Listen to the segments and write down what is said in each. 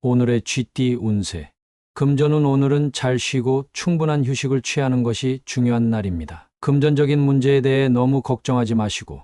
오늘의 쥐띠 운세. 금전운. 오늘은 잘 쉬고 충분한 휴식을 취하는 것이 중요한 날입니다. 금전적인 문제에 대해 너무 걱정하지 마시고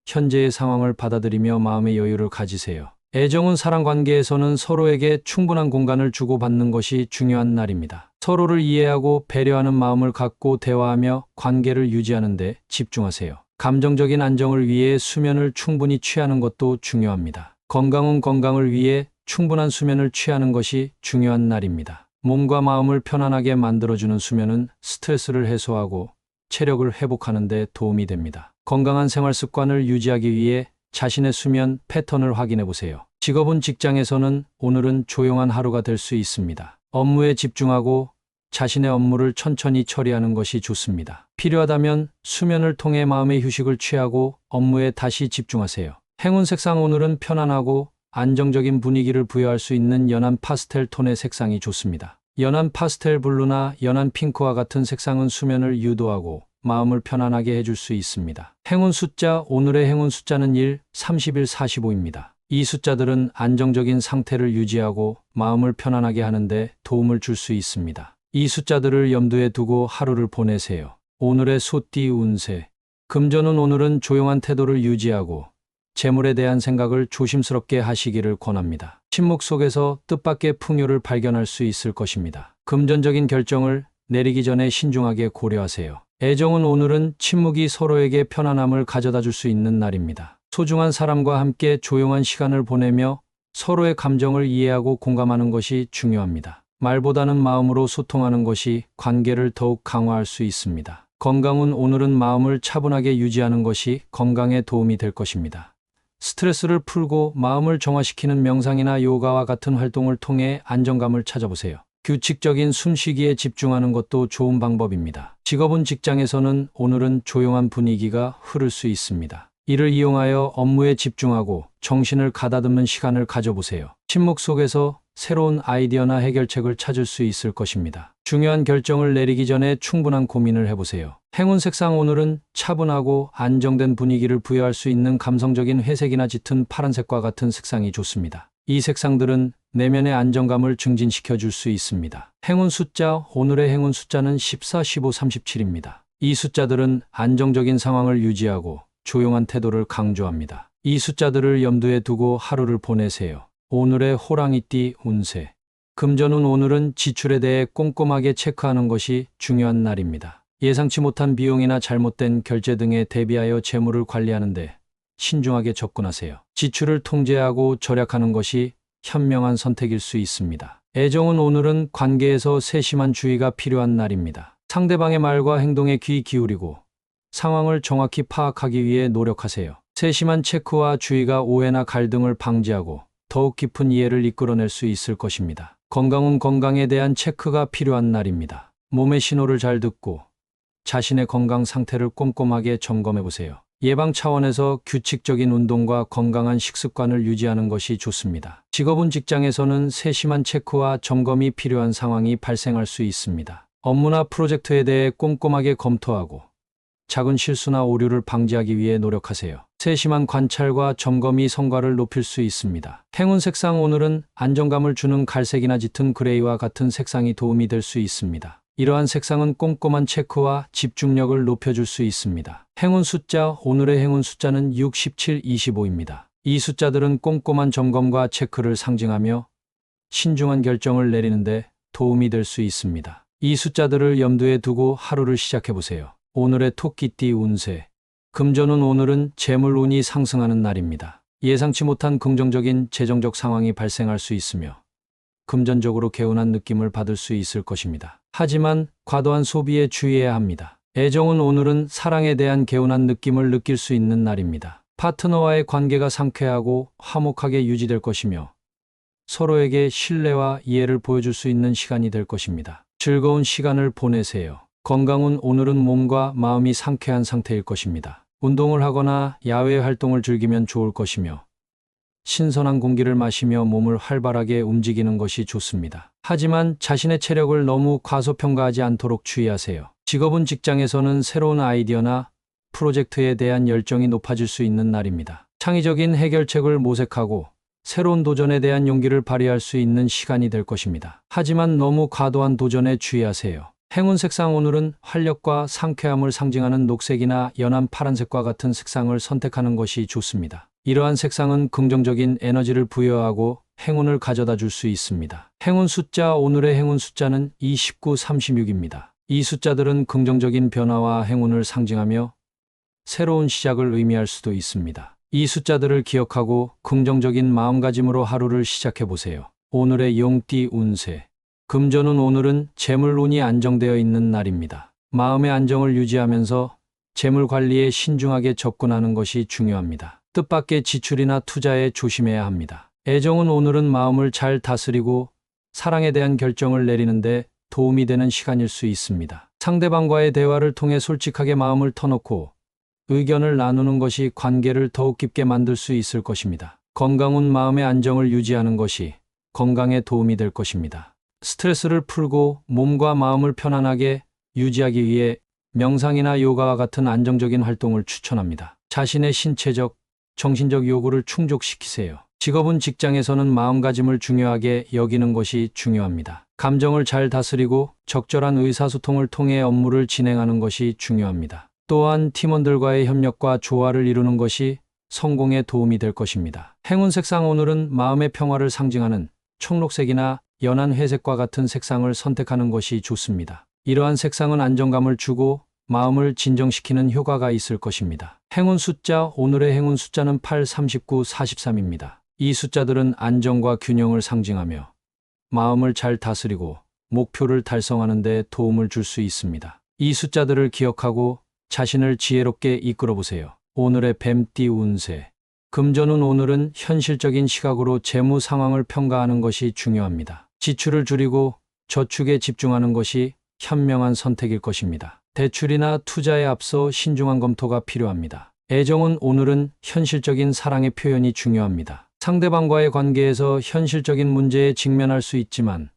현재의 상황을 받아들이며 마음의 여유를 가지세요. 애정운. 사랑관계에서는 서로에게 충분한 공간을 주고받는 것이 중요한 날입니다. 서로를 이해하고 배려하는 마음을 갖고 대화하며 관계를 유지하는 데 집중하세요. 감정적인 안정을 위해 수면을 충분히 취하는 것도 중요합니다. 건강운. 건강을 위해 충분한 수면을 취하는 것이 중요한 날입니다. 몸과 마음을 편안하게 만들어주는 수면은 스트레스를 해소하고 체력을 회복하는 데 도움이 됩니다. 건강한 생활 습관을 유지하기 위해 자신의 수면 패턴을 확인해 보세요. 직업운. 직장에서는 오늘은 조용한 하루가 될 수 있습니다. 업무에 집중하고 자신의 업무를 천천히 처리하는 것이 좋습니다. 필요하다면 수면을 통해 마음의 휴식을 취하고 업무에 다시 집중하세요. 행운 색상. 오늘은 편안하고 안정적인 분위기를 부여할 수 있는 연한 파스텔 톤의 색상이 좋습니다. 연한 파스텔 블루나 연한 핑크와 같은 색상은 수면을 유도하고 마음을 편안하게 해줄 수 있습니다. 행운 숫자. 오늘의 행운 숫자는 1, 31, 45입니다. 이 숫자들은 안정적인 상태를 유지하고 마음을 편안하게 하는데 도움을 줄 수 있습니다. 이 숫자들을 염두에 두고 하루를 보내세요. 오늘의 소띠 운세. 금전운. 오늘은 조용한 태도를 유지하고 재물에 대한 생각을 조심스럽게 하시기를 권합니다. 침묵 속에서 뜻밖의 풍요를 발견할 수 있을 것입니다. 금전적인 결정을 내리기 전에 신중하게 고려하세요. 애정은. 오늘은 침묵이 서로에게 편안함을 가져다 줄 수 있는 날입니다. 소중한 사람과 함께 조용한 시간을 보내며 서로의 감정을 이해하고 공감하는 것이 중요합니다. 말보다는 마음으로 소통하는 것이 관계를 더욱 강화할 수 있습니다. 건강운. 오늘은 마음을 차분하게 유지하는 것이 건강에 도움이 될 것입니다. 스트레스를 풀고 마음을 정화시키는 명상이나 요가와 같은 활동을 통해 안정감을 찾아보세요. 규칙적인 숨쉬기에 집중하는 것도 좋은 방법입니다. 직업운. 직장에서는 오늘은 조용한 분위기가 흐를 수 있습니다. 이를 이용하여 업무에 집중하고 정신을 가다듬는 시간을 가져보세요. 침묵 속에서 새로운 아이디어나 해결책을 찾을 수 있을 것입니다. 중요한 결정을 내리기 전에 충분한 고민을 해보세요. 행운 색상. 오늘은 차분하고 안정된 분위기를 부여할 수 있는 감성적인 회색이나 짙은 파란색과 같은 색상이 좋습니다. 이 색상들은 내면의 안정감을 증진시켜 줄 수 있습니다. 행운 숫자. 오늘의 행운 숫자는 14, 15, 37입니다. 이 숫자들은 안정적인 상황을 유지하고 조용한 태도를 강조합니다. 이 숫자들을 염두에 두고 하루를 보내세요. 오늘의 호랑이띠 운세. 금전운. 오늘은 지출에 대해 꼼꼼하게 체크하는 것이 중요한 날입니다. 예상치 못한 비용이나 잘못된 결제 등에 대비하여 재물을 관리하는데 신중하게 접근하세요. 지출을 통제하고 절약하는 것이 현명한 선택일 수 있습니다. 애정은. 오늘은 관계에서 세심한 주의가 필요한 날입니다. 상대방의 말과 행동에 귀 기울이고 상황을 정확히 파악하기 위해 노력하세요. 세심한 체크와 주의가 오해나 갈등을 방지하고 더욱 깊은 이해를 이끌어낼 수 있을 것입니다. 건강운. 건강에 대한 체크가 필요한 날입니다. 몸의 신호를 잘 듣고 자신의 건강 상태를 꼼꼼하게 점검해 보세요. 예방 차원에서 규칙적인 운동과 건강한 식습관을 유지하는 것이 좋습니다. 직업운. 직장에서는 세심한 체크와 점검이 필요한 상황이 발생할 수 있습니다. 업무나 프로젝트에 대해 꼼꼼하게 검토하고 작은 실수나 오류를 방지하기 위해 노력하세요. 세심한 관찰과 점검이 성과를 높일 수 있습니다. 행운 색상. 오늘은 안정감을 주는 갈색이나 짙은 그레이와 같은 색상이 도움이 될 수 있습니다. 이러한 색상은 꼼꼼한 체크와 집중력을 높여줄 수 있습니다. 행운 숫자. 오늘의 행운 숫자는 6, 17, 25입니다. 이 숫자들은 꼼꼼한 점검과 체크를 상징하며 신중한 결정을 내리는데 도움이 될 수 있습니다. 이 숫자들을 염두에 두고 하루를 시작해보세요. 오늘의 토끼띠 운세. 금전운. 오늘은 재물운이 상승하는 날입니다. 예상치 못한 긍정적인 재정적 상황이 발생할 수 있으며 금전적으로 개운한 느낌을 받을 수 있을 것입니다. 하지만 과도한 소비에 주의해야 합니다. 애정은. 오늘은 사랑에 대한 개운한 느낌을 느낄 수 있는 날입니다. 파트너와의 관계가 상쾌하고 화목하게 유지될 것이며 서로에게 신뢰와 이해를 보여줄 수 있는 시간이 될 것입니다. 즐거운 시간을 보내세요. 건강운. 오늘은 몸과 마음이 상쾌한 상태일 것입니다. 운동을 하거나 야외 활동을 즐기면 좋을 것이며 신선한 공기를 마시며 몸을 활발하게 움직이는 것이 좋습니다. 하지만 자신의 체력을 너무 과소평가하지 않도록 주의하세요. 직업운. 직장에서는 새로운 아이디어나 프로젝트에 대한 열정이 높아질 수 있는 날입니다. 창의적인 해결책을 모색하고 새로운 도전에 대한 용기를 발휘할 수 있는 시간이 될 것입니다. 하지만 너무 과도한 도전에 주의하세요. 행운 색상 오늘은 활력과 상쾌함을 상징하는 녹색이나 연한 파란색과 같은 색상을 선택하는 것이 좋습니다. 이러한 색상은 긍정적인 에너지를 부여하고 행운을 가져다 줄 수 있습니다. 행운 숫자 오늘의 행운 숫자는 29, 36입니다. 이 숫자들은 긍정적인 변화와 행운을 상징하며 새로운 시작을 의미할 수도 있습니다. 이 숫자들을 기억하고 긍정적인 마음가짐으로 하루를 시작해 보세요. 오늘의 용띠 운세. 금전운 오늘은 재물운이 안정되어 있는 날입니다. 마음의 안정을 유지하면서 재물 관리에 신중하게 접근하는 것이 중요합니다. 뜻밖의 지출이나 투자에 조심해야 합니다. 애정은 오늘은 마음을 잘 다스리고 사랑에 대한 결정을 내리는데 도움이 되는 시간일 수 있습니다. 상대방과의 대화를 통해 솔직하게 마음을 터놓고 의견을 나누는 것이 관계를 더욱 깊게 만들 수 있을 것입니다. 건강운 마음의 안정을 유지하는 것이 건강에 도움이 될 것입니다. 스트레스를 풀고 몸과 마음을 편안하게 유지하기 위해 명상이나 요가와 같은 안정적인 활동을 추천합니다. 자신의 신체적, 정신적 요구를 충족시키세요. 직업은 직장에서는 마음가짐을 중요하게 여기는 것이 중요합니다. 감정을 잘 다스리고 적절한 의사소통을 통해 업무를 진행하는 것이 중요합니다. 또한 팀원들과의 협력과 조화를 이루는 것이 성공에 도움이 될 것입니다. 행운 색상 오늘은 마음의 평화를 상징하는 청록색이나 연한 회색과 같은 색상을 선택하는 것이 좋습니다. 이러한 색상은 안정감을 주고 마음을 진정시키는 효과가 있을 것입니다. 행운 숫자 오늘의 행운 숫자는 8, 39, 43입니다. 이 숫자들은 안정과 균형을 상징하며 마음을 잘 다스리고 목표를 달성하는 데 도움을 줄 수 있습니다. 이 숫자들을 기억하고 자신을 지혜롭게 이끌어 보세요. 오늘의 뱀띠 운세. 금전운 오늘은 현실적인 시각으로 재무 상황을 평가하는 것이 중요합니다. 지출을 줄이고 저축에 집중하는 것이 현명한 선택일 것입니다. 대출이나 투자에 앞서 신중한 검토가 필요합니다. 애정은 오늘은 현실적인 사랑의 표현이 중요합니다. 상대방과의 관계에서 현실적인 문제에 직면할 수 있지만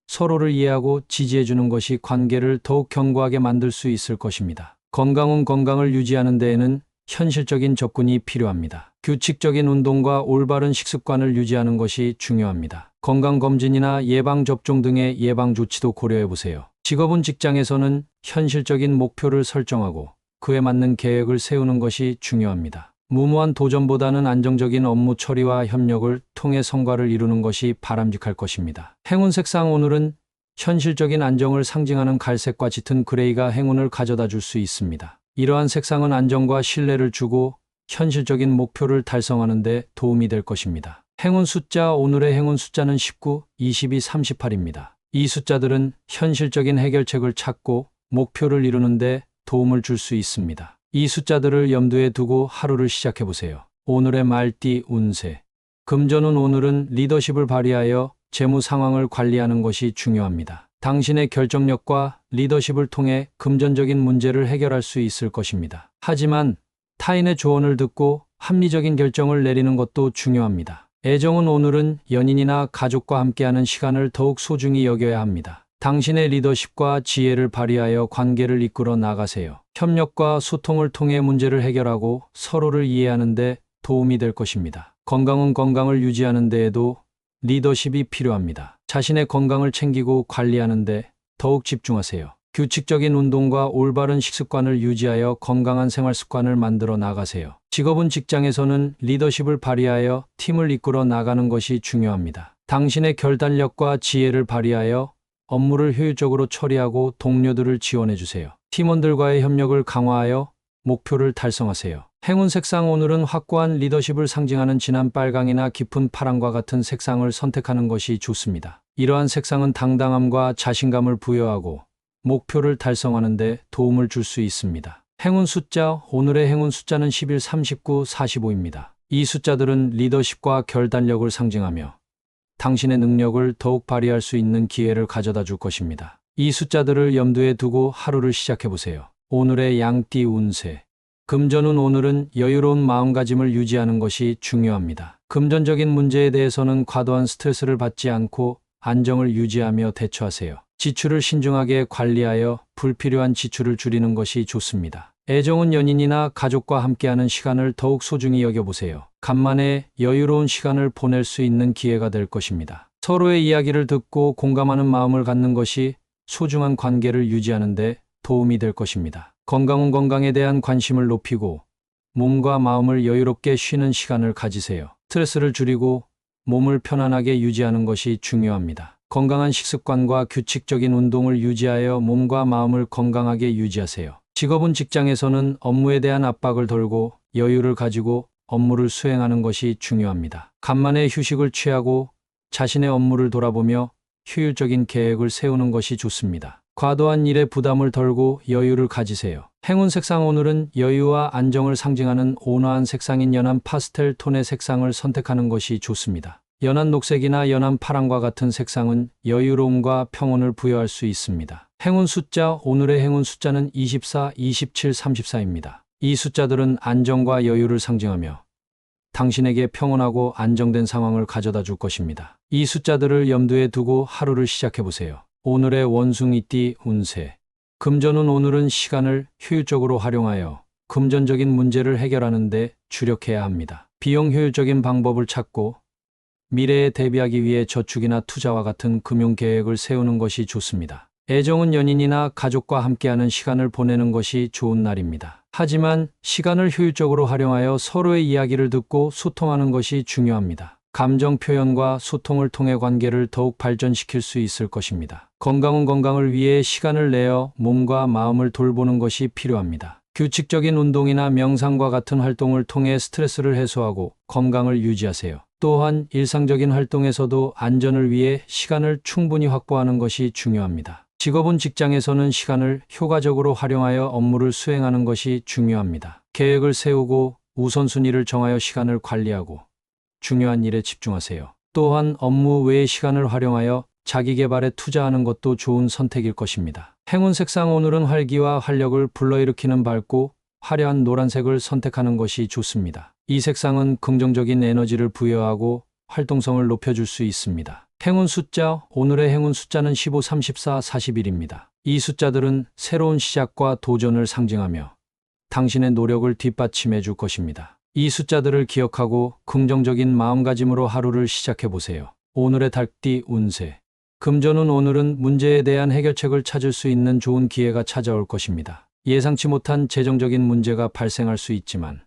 서로를 이해하고 지지해주는 것이 관계를 더욱 견고하게 만들 수 있을 것입니다. 건강은 건강을 유지하는 데에는 현실적인 접근이 필요합니다. 규칙적인 운동과 올바른 식습관을 유지하는 것이 중요합니다. 건강검진이나 예방접종 등의 예방조치도 고려해보세요. 직업은 직장에서는 현실적인 목표를 설정하고 그에 맞는 계획을 세우는 것이 중요합니다. 무모한 도전보다는 안정적인 업무 처리와 협력을 통해 성과를 이루는 것이 바람직할 것입니다. 행운 색상 오늘은 현실적인 안정을 상징하는 갈색과 짙은 그레이가 행운을 가져다 줄 수 있습니다. 이러한 색상은 안정과 신뢰를 주고 현실적인 목표를 달성하는 데 도움이 될 것입니다. 행운 숫자 오늘의 행운 숫자는 19, 22, 38입니다. 이 숫자들은 현실적인 해결책을 찾고 목표를 이루는 데 도움을 줄 수 있습니다. 이 숫자들을 염두에 두고 하루를 시작해 보세요. 오늘의 말띠 운세. 금전운 오늘은 리더십을 발휘하여 재무 상황을 관리하는 것이 중요합니다. 당신의 결정력과 리더십을 통해 금전적인 문제를 해결할 수 있을 것입니다. 하지만 타인의 조언을 듣고 합리적인 결정을 내리는 것도 중요합니다. 애정은 오늘은 연인이나 가족과 함께하는 시간을 더욱 소중히 여겨야 합니다. 당신의 리더십과 지혜를 발휘하여 관계를 이끌어 나가세요. 협력과 소통을 통해 문제를 해결하고 서로를 이해하는 데 도움이 될 것입니다. 건강은 건강을 유지하는 데에도 리더십이 필요합니다. 자신의 건강을 챙기고 관리하는 데 더욱 집중하세요. 규칙적인 운동과 올바른 식습관을 유지하여 건강한 생활 습관을 만들어 나가세요. 직업은 직장에서는 리더십을 발휘하여 팀을 이끌어 나가는 것이 중요합니다. 당신의 결단력과 지혜를 발휘하여 업무를 효율적으로 처리하고 동료들을 지원해 주세요. 팀원들과의 협력을 강화하여 목표를 달성하세요. 행운 색상 오늘은 확고한 리더십을 상징하는 진한 빨강이나 깊은 파랑과 같은 색상을 선택하는 것이 좋습니다. 이러한 색상은 당당함과 자신감을 부여하고 목표를 달성하는 데 도움을 줄 수 있습니다. 행운 숫자 오늘의 행운 숫자는 11, 39, 45입니다. 이 숫자들은 리더십과 결단력을 상징하며 당신의 능력을 더욱 발휘할 수 있는 기회를 가져다 줄 것입니다. 이 숫자들을 염두에 두고 하루를 시작해 보세요. 오늘의 양띠 운세. 금전운 오늘은 여유로운 마음가짐을 유지하는 것이 중요합니다. 금전적인 문제에 대해서는 과도한 스트레스를 받지 않고 안정을 유지하며 대처하세요. 지출을 신중하게 관리하여 불필요한 지출을 줄이는 것이 좋습니다. 애정은 연인이나 가족과 함께하는 시간을 더욱 소중히 여겨보세요. 간만에 여유로운 시간을 보낼 수 있는 기회가 될 것입니다. 서로의 이야기를 듣고 공감하는 마음을 갖는 것이 소중한 관계를 유지하는 데 도움이 될 것입니다. 건강에 대한 관심을 높이고 몸과 마음을 여유롭게 쉬는 시간을 가지세요. 스트레스를 줄이고 몸을 편안하게 유지하는 것이 중요합니다. 건강한 식습관과 규칙적인 운동을 유지하여 몸과 마음을 건강하게 유지하세요. 직업은 직장에서는 업무에 대한 압박을 덜고 여유를 가지고 업무를 수행하는 것이 중요합니다. 간만에 휴식을 취하고 자신의 업무를 돌아보며 효율적인 계획을 세우는 것이 좋습니다. 과도한 일에 부담을 덜고 여유를 가지세요. 행운 색상 오늘은 여유와 안정을 상징하는 온화한 색상인 연한 파스텔 톤의 색상을 선택하는 것이 좋습니다. 연한 녹색이나 연한 파랑과 같은 색상은 여유로움과 평온을 부여할 수 있습니다. 행운 숫자 오늘의 행운 숫자는 24, 27, 34입니다. 이 숫자들은 안정과 여유를 상징하며 당신에게 평온하고 안정된 상황을 가져다 줄 것입니다. 이 숫자들을 염두에 두고 하루를 시작해 보세요. 오늘의 원숭이띠 운세. 금전운 오늘은 시간을 효율적으로 활용하여 금전적인 문제를 해결하는 데 주력해야 합니다. 비용 효율적인 방법을 찾고 미래에 대비하기 위해 저축이나 투자와 같은 금융 계획을 세우는 것이 좋습니다. 애정은 연인이나 가족과 함께하는 시간을 보내는 것이 좋은 날입니다. 하지만 시간을 효율적으로 활용하여 서로의 이야기를 듣고 소통하는 것이 중요합니다. 감정 표현과 소통을 통해 관계를 더욱 발전시킬 수 있을 것입니다. 건강을 위해 시간을 내어 몸과 마음을 돌보는 것이 필요합니다. 규칙적인 운동이나 명상과 같은 활동을 통해 스트레스를 해소하고 건강을 유지하세요. 또한 일상적인 활동에서도 안전을 위해 시간을 충분히 확보하는 것이 중요합니다. 직업은 직장에서는 시간을 효과적으로 활용하여 업무를 수행하는 것이 중요합니다. 계획을 세우고 우선순위를 정하여 시간을 관리하고 중요한 일에 집중하세요. 또한 업무 외의 시간을 활용하여 자기 개발에 투자하는 것도 좋은 선택일 것입니다. 행운 색상 오늘은 활기와 활력을 불러일으키는 밝고 화려한 노란색을 선택하는 것이 좋습니다. 이 색상은 긍정적인 에너지를 부여하고 활동성을 높여줄 수 있습니다. 행운 숫자 오늘의 행운 숫자는 15, 34, 41입니다. 이 숫자들은 새로운 시작과 도전을 상징하며 당신의 노력을 뒷받침해 줄 것입니다. 이 숫자들을 기억하고 긍정적인 마음가짐으로 하루를 시작해 보세요. 오늘의 달띠 운세. 금전운 오늘은 문제에 대한 해결책을 찾을 수 있는 좋은 기회가 찾아올 것입니다. 예상치 못한 재정적인 문제가 발생할 수 있지만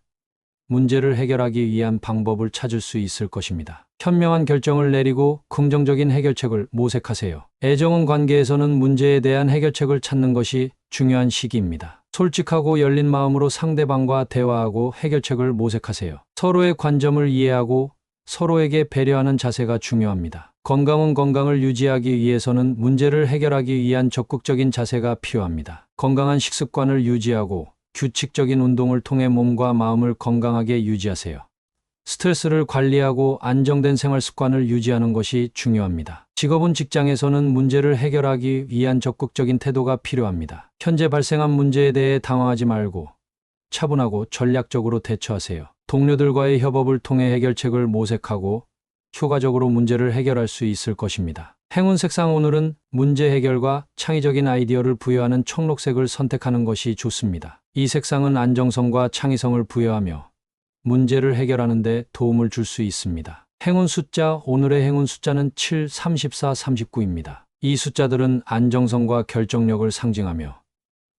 문제를 해결하기 위한 방법을 찾을 수 있을 것입니다. 현명한 결정을 내리고 긍정적인 해결책을 모색하세요. 애정운 관계에서는 문제에 대한 해결책을 찾는 것이 중요한 시기입니다. 솔직하고 열린 마음으로 상대방과 대화하고 해결책을 모색하세요. 서로의 관점을 이해하고 서로에게 배려하는 자세가 중요합니다. 건강을 유지하기 위해서는 문제를 해결하기 위한 적극적인 자세가 필요합니다. 건강한 식습관을 유지하고 규칙적인 운동을 통해 몸과 마음을 건강하게 유지하세요. 스트레스를 관리하고 안정된 생활 습관을 유지하는 것이 중요합니다. 직업은 직장에서는 문제를 해결하기 위한 적극적인 태도가 필요합니다. 현재 발생한 문제에 대해 당황하지 말고 차분하고 전략적으로 대처하세요. 동료들과의 협업을 통해 해결책을 모색하고 효과적으로 문제를 해결할 수 있을 것입니다. 행운 색상 오늘은 문제 해결과 창의적인 아이디어를 부여하는 청록색을 선택하는 것이 좋습니다. 이 색상은 안정성과 창의성을 부여하며 문제를 해결하는 데 도움을 줄 수 있습니다. 행운 숫자 오늘의 행운 숫자는 7, 34, 39입니다. 이 숫자들은 안정성과 결정력을 상징하며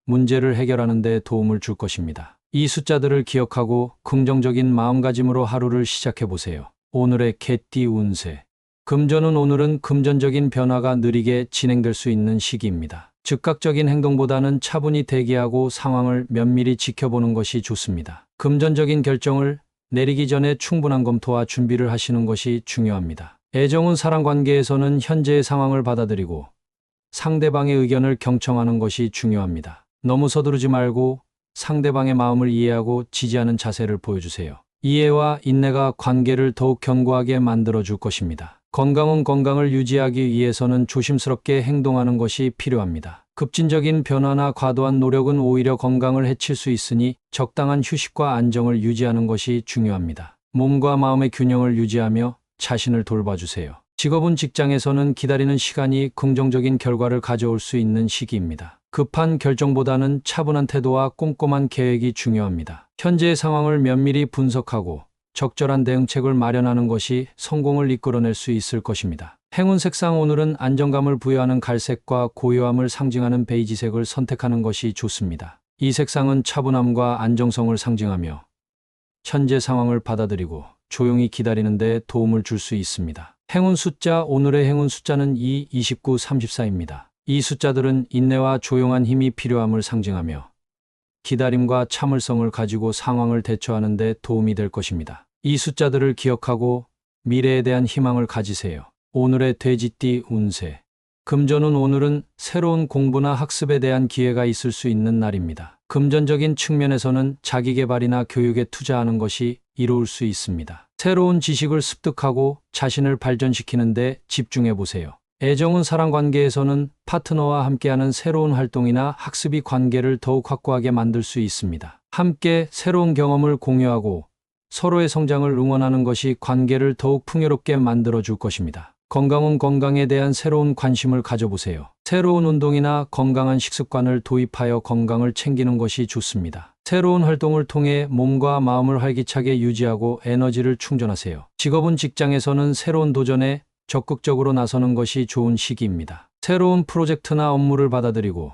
문제를 해결하는 데 도움을 줄 것입니다. 이 숫자들을 기억하고 긍정적인 마음가짐으로 하루를 시작해 보세요. 오늘의 개띠 운세. 금전운 오늘은 금전적인 변화가 느리게 진행될 수 있는 시기입니다. 즉각적인 행동보다는 차분히 대기하고 상황을 면밀히 지켜보는 것이 좋습니다. 금전적인 결정을 내리기 전에 충분한 검토와 준비를 하시는 것이 중요합니다. 애정운 사랑관계에서는 현재의 상황을 받아들이고 상대방의 의견을 경청하는 것이 중요합니다. 너무 서두르지 말고 상대방의 마음을 이해하고 지지하는 자세를 보여주세요. 이해와 인내가 관계를 더욱 견고하게 만들어줄 것입니다. 건강을 유지하기 위해서는 조심스럽게 행동하는 것이 필요합니다. 급진적인 변화나 과도한 노력은 오히려 건강을 해칠 수 있으니 적당한 휴식과 안정을 유지하는 것이 중요합니다. 몸과 마음의 균형을 유지하며 자신을 돌봐주세요. 직업은 직장에서는 기다리는 시간이 긍정적인 결과를 가져올 수 있는 시기입니다. 급한 결정보다는 차분한 태도와 꼼꼼한 계획이 중요합니다. 현재의 상황을 면밀히 분석하고 적절한 대응책을 마련하는 것이 성공을 이끌어낼 수 있을 것입니다. 행운 색상 오늘은 안정감을 부여하는 갈색과 고요함을 상징하는 베이지색을 선택하는 것이 좋습니다. 이 색상은 차분함과 안정성을 상징하며 현재 상황을 받아들이고 조용히 기다리는 데 도움을 줄 수 있습니다. 행운 숫자 오늘의 행운 숫자는 2, 29, 34입니다. 이 숫자들은 인내와 조용한 힘이 필요함을 상징하며 기다림과 참을성을 가지고 상황을 대처하는 데 도움이 될 것입니다. 이 숫자들을 기억하고 미래에 대한 희망을 가지세요. 오늘의 돼지띠 운세. 금전운 오늘은 새로운 공부나 학습에 대한 기회가 있을 수 있는 날입니다. 금전적인 측면에서는 자기개발이나 교육에 투자하는 것이 이로울 수 있습니다. 새로운 지식을 습득하고 자신을 발전시키는 데 집중해 보세요. 애정운 사랑관계에서는 파트너와 함께하는 새로운 활동이나 학습이 관계를 더욱 확고하게 만들 수 있습니다. 함께 새로운 경험을 공유하고 서로의 성장을 응원하는 것이 관계를 더욱 풍요롭게 만들어줄 것입니다. 건강운 건강에 대한 새로운 관심을 가져보세요. 새로운 운동이나 건강한 식습관을 도입하여 건강을 챙기는 것이 좋습니다. 새로운 활동을 통해 몸과 마음을 활기차게 유지하고 에너지를 충전하세요. 직업은 직장에서는 새로운 도전에 적극적으로 나서는 것이 좋은 시기입니다. 새로운 프로젝트나 업무를 받아들이고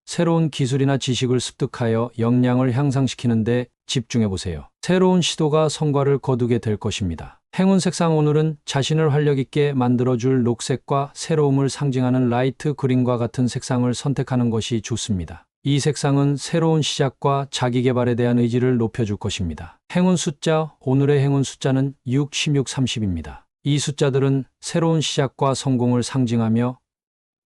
새로운 기술이나 지식을 습득하여 역량을 향상시키는 데 집중해 보세요. 새로운 시도가 성과를 거두게 될 것입니다. 행운 색상 오늘은 자신을 활력 있게 만들어줄 녹색과 새로움을 상징하는 라이트 그린과 같은 색상을 선택하는 것이 좋습니다. 이 색상은 새로운 시작과 자기 개발에 대한 의지를 높여줄 것입니다. 행운 숫자 오늘의 행운 숫자는 6, 16, 30입니다. 이 숫자들은 새로운 시작과 성공을 상징하며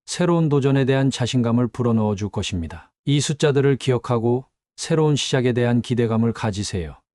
새로운 도전에 대한 자신감을 불어넣어 줄 것입니다. 이 숫자들을 기억하고 새로운 시작에 대한 기대감을 가지세요.